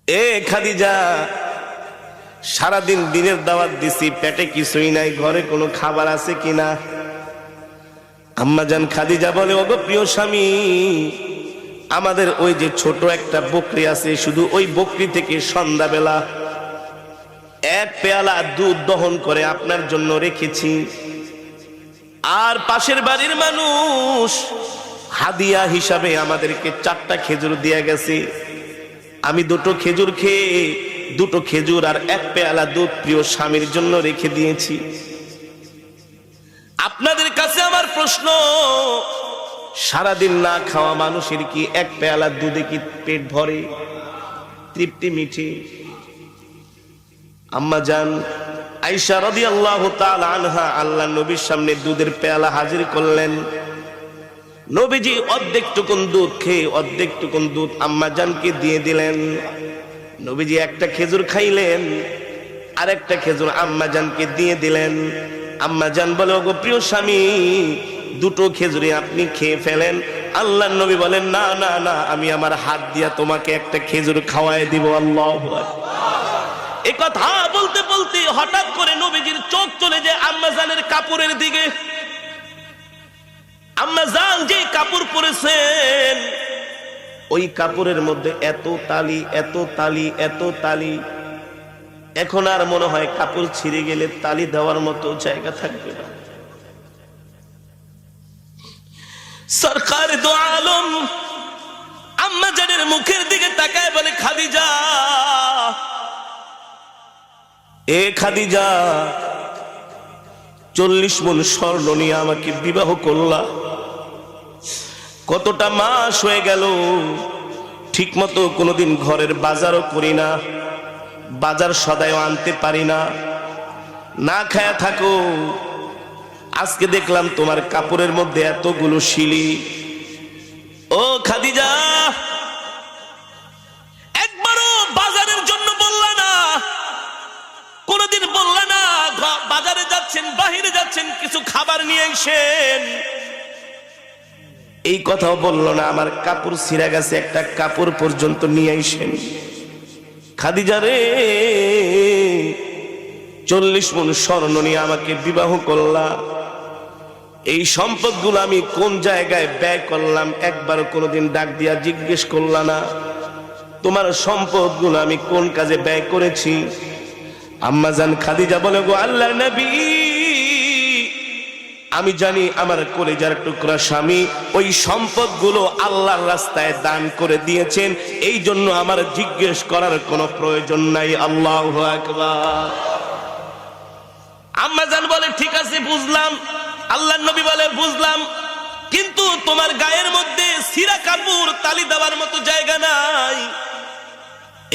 এ খাদিজা, সারাদিন দিনের দাওয়াত দিছি, পেটে কিছুই নাই, ঘরে কোনো খাবার আছে কিনা? আম্মাজান খাদিজা বলে, ওগো প্রিয় স্বামী, আমাদের ওই যে ছোট একটা বকরি আছে, শুধু ওই বকরি থেকে সন্ধ্যাবেলা এক পেয়ালা দুধ দহন করে আপনার জন্য রেখেছি। আর পাশের বাড়ির মানুষ হাদিয়া হিসাবে আমাদেরকে 4টা খেজুর দিয়ে গেছে। আমি 2টো খেজুর খেয়ে 2টো খেজুর আর এক পেয়ালা দুধ প্রিয় স্বামীর জন্য রেখে দিয়েছি। আপনাদের কাছে আমার প্রশ্ন, সারাদিন না খাওয়া মানুষের কি এক পেয়ালা দুধে কি পেট ভরে, তৃপ্তি মিঠে? আম্মা জান আয়েশা রাদিয়াল্লাহু তাআলা আনহা আল্লাহর নবীর সামনে দুধের পেয়ালা হাজির করলেন। নবীজি অর্ধেকটুকুন দুধ খেয়ে অর্ধেকটুকুন দুধ আম্মা জানকে দিয়ে দিলেন। নবীজি একটা খেজুর খাইলেন, আর একটা খেজুর আম্মা জানকে দিয়ে দিলেন। আম্মা জান বলে, ওগো প্রিয় স্বামী, 2টো খেজুরি আপনি খেয়ে ফেলেন। আল্লাহর নবী বলেন, না না না, আমি আমার হাত দিয়া তোমাকে একটা খেজুর খাওয়ায় দিব। আল্লাহু আকবার। এই কথা বলতে বলতে হঠাৎ করে নবীজির চোখ চলে যায় আম্মা জানের কাপড়ের দিকে। আম্মা জান যে কাপড় পরেছেন, ওই কাপড়ের মধ্যে এত তালি, এত তালি, এত তালি, এখন আর মনে হয় কাপড় ছিঁড়ে গেলে তালি দেওয়ার মতো জায়গা থাকবে না। সরকার দো আলম আম্মা জানের মুখের দিকে তাকায় বলে, খাদিজা, এ খাদিজা, 40 মণ স্বর্ণ নিয়ে আমাকে বিবাহ করলা, কতটা মাস হয়ে গেল, ঠিক মতো কোনোদিন ঘরের বাজারও করি না, বাজার সদাইও আনতে পারি না, না খায়া থাকো। আজকে দেখলাম তোমার কাপড়ের মধ্যে এতগুলো শিলি। ও খাদিজা, একবারও বাজারের জন্য বললা না, কোনদিন বললা না বাজারে যাচ্ছেন, বাহিরে যাচ্ছেন, কিছু খাবার নিয়ে এসেন, এই কথাও বললো না। আমার কাপড় ছিঁড়া গেছে, একটা কাপড় পর্যন্ত নিয়ে এসেন। খাদিজা রে, 40 মণ স্বর্ণ নিয়ে আমাকে বিবাহ করলা, এই সম্পদগুলো আমি কোন জায়গায় ব্যয় করলাম একবারও কোনোদিন ডাক দিয়া জিজ্ঞেস করলা না। তোমার সম্পদগুলো আমি কোন কাজে ব্যয় করেছি? আম্মা জান খাদিজা বলে, গো আল্লাহর নবী, আমি জানি আমার কলিজার টুকরা স্বামী ওই সম্পদগুলো আল্লাহর রাস্তায় দান করে দিয়েছেন, এই জন্য আমার জিজ্ঞেস করার কোনো প্রয়োজন নাই। আল্লাহু আকবার। আম্মা জান বলে, ঠিক আছে বুঝলাম। আল্লাহর নবী বলে, বুঝলাম, কিন্তু তোমার গায়ের মধ্যে ছিঁড়া কাপড় তালি দেওয়ার মতো জায়গা নাই,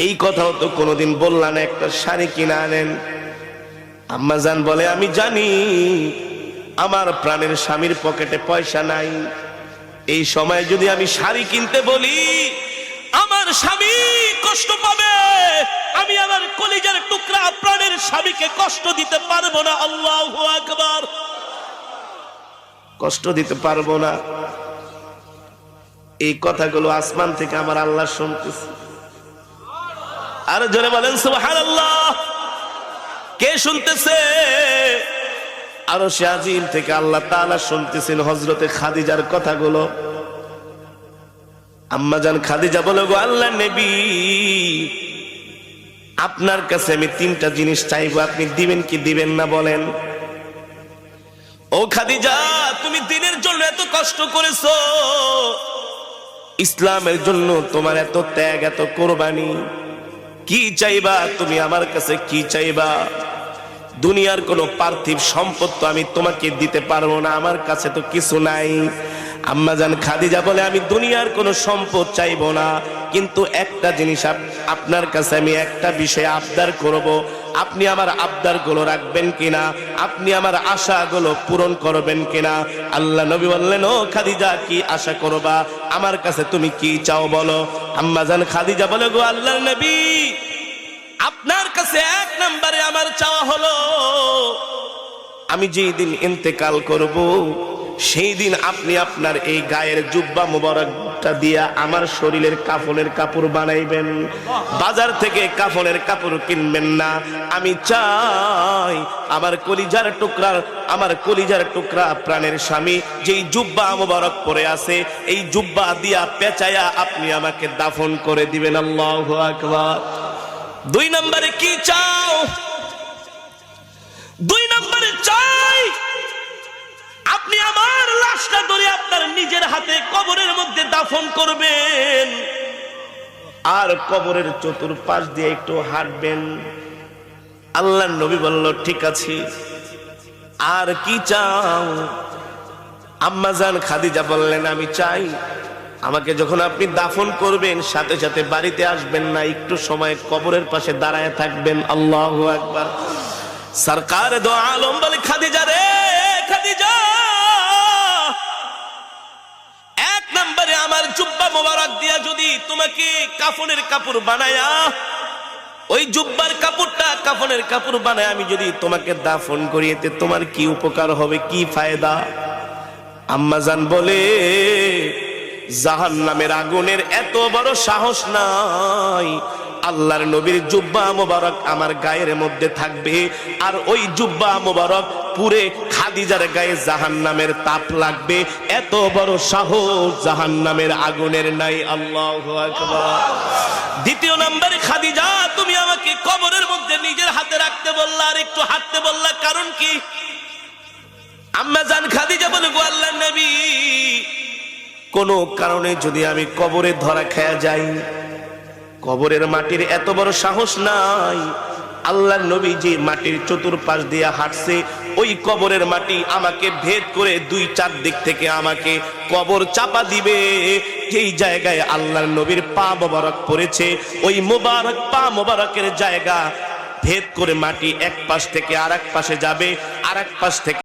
এই কথাও তো কোনোদিন বললা না, একটা শাড়ি কিনে আনেন। আম্মা জান বলে, আমি জানি আমার প্রাণের স্বামীর পকেটে পয়সা নাই, এই সময় যদি আমি শাড়ি কিনতে বলি আমার স্বামী কষ্ট পাবে, আমি আমার কলিজার টুকরা প্রাণের স্বামীকে কষ্ট দিতে পারবো না। আল্লাহু আকবার। কষ্ট দিতে পারবো না, এই কথাগুলো আসমান থেকে আমার আল্লাহ শুনতেছে। আর জোরে বলেন সুবহানাল্লাহ। কে শুনতেছে? আরশে আজিম থেকে আল্লাহ তাআলা শুনতেছেন হযরতে খাদিজার কথাগুলো। আম্মা জান খাদিজা বলে, গো আল্লাহর নবী, আপনার কাছে আমি 3টা জিনিস চাইবো, আপনি দিবেন কি দিবেন না বলেন? ও খাদিজা, তুমি দ্বীনের জন্য এত কষ্ট করেছো, ইসলামের জন্য তোমার এত ত্যাগ, এত কোরবানি, কি চাইবা তুমি? আমার কাছে কি চাইবা? দুনিয়ার কোনো পার্থিব সম্পদ তো আমি তোমাকে দিতে পারবো না, আমার কাছে তো কিছু নাই। আম্মা জান খাদিজা বলে, আমি দুনিয়ার কোনো সম্পদ চাইবো না, কিন্তু একটা জিনিস আপনার কাছে আমি একটা বিষয় আবদার করব, আপনি আমার আবদারগুলো রাখবেন কিনা, আপনি আমার আশাগুলো পূরণ করবেন কিনা? আল্লাহ নবী বললেন, ও খাদিজা, কি আশা করবা? আমার কাছে তুমি কি চাও বলো? আম্মা জান খাদিজা বলে, গো আল্লাহর নবী, আপনার কাছে 1 নম্বরে আমার চাওয়া হলো, আমি যেই দিন ইন্তেকাল করব সেই দিন আপনি আপনার এই গায়ের জুব্বা মুবারক কষ্টটা দিয়া আমার শরীরের কাফনের কাপড় বানাইবেন। বাজার থেকে কাফনের কাপড় কিনবেন না। আমি চাই আমার কলিজার টুকরা প্রাণের স্বামী যেই জুব্বা মোবারক পরে আছে, এই জুব্বা দিয়া পেঁচায়া আপনি আমাকে দাফন করে দিবেন। আল্লাহু আকবার। 2 নম্বরে কি চাও? 2 নম্বরে চাই আপনি আমার লাশটা ধরে আপনার নিজের হাতে কবরের মধ্যে দাফন করবেন, আর কবরের চতুর্পাশ দিয়ে একটু হাঁটবেন। আল্লাহর নবী বলল ঠিক আছে। আর কি চাও? আম্মা জান খাদিজা বললেন আমি চাই আমাকে যখন আপনি দাফন করবেন সাথে সাথে বাড়িতে আসবেন না, একটু সময় কবরের পাশে দাঁড়ায় থাকবেন। আল্লাহু আকবার। সরকার দো আলম বলে খাদিজা রে খাদিজা, 1 নম্বরে আমার জুব্বা মোবারক দিয়া যদি তোমাকে কাফনের কাপড় বানায়া, ওই জুব্বার কাপড়টা কাফনের কাপড় বানায় আমি যদি তোমাকে দাফন করিয়েতে তোমার কি উপকার হবে, কি ফায়দা? আম্মা জান বলে জাহান্নামের আগুনের এত বড় সাহস নাই। আল্লাহর নবীর জুব্বা মোবারক আমার গায়ের মধ্যে থাকবে, আর ওই জুব্বা মোবারক পুরে খাদিজার গায়ে জাহান্নামের তাপ লাগবে, এত বড় সাহস জাহান্নামের আগুনের নাই। আল্লাহু আকবার। 2 নম্বরে খাদিজা তুমি আমাকে কবরের মধ্যে নিজের হাতে রাখতে বললা আর একটু হাঁটতে বললা, কারণ কি? আম্মা জান খাদিজা বলে গো আল্লাহর নবী, কোন কারণে যদি আমি কবরে ধরা খেয়ে যাই, কবরের মাটির এত বড় সাহস নাই। আল্লাহর নবী যে মাটির চতুর্পাশ দিয়ে হাঁটছে, ওই কবরের মাটি আমাকে ভেদ করে 2-4 দিক থেকে আমাকে কবর চাপা দিবে। যেই জায়গায় আল্লাহর নবীর পা মোবারক পড়েছে, ওই মোবারক পা মোবারকের জায়গা ভেদ করে মাটি এক পাশ থেকে আরেক পাশে যাবে, আরেক পাশ থেকে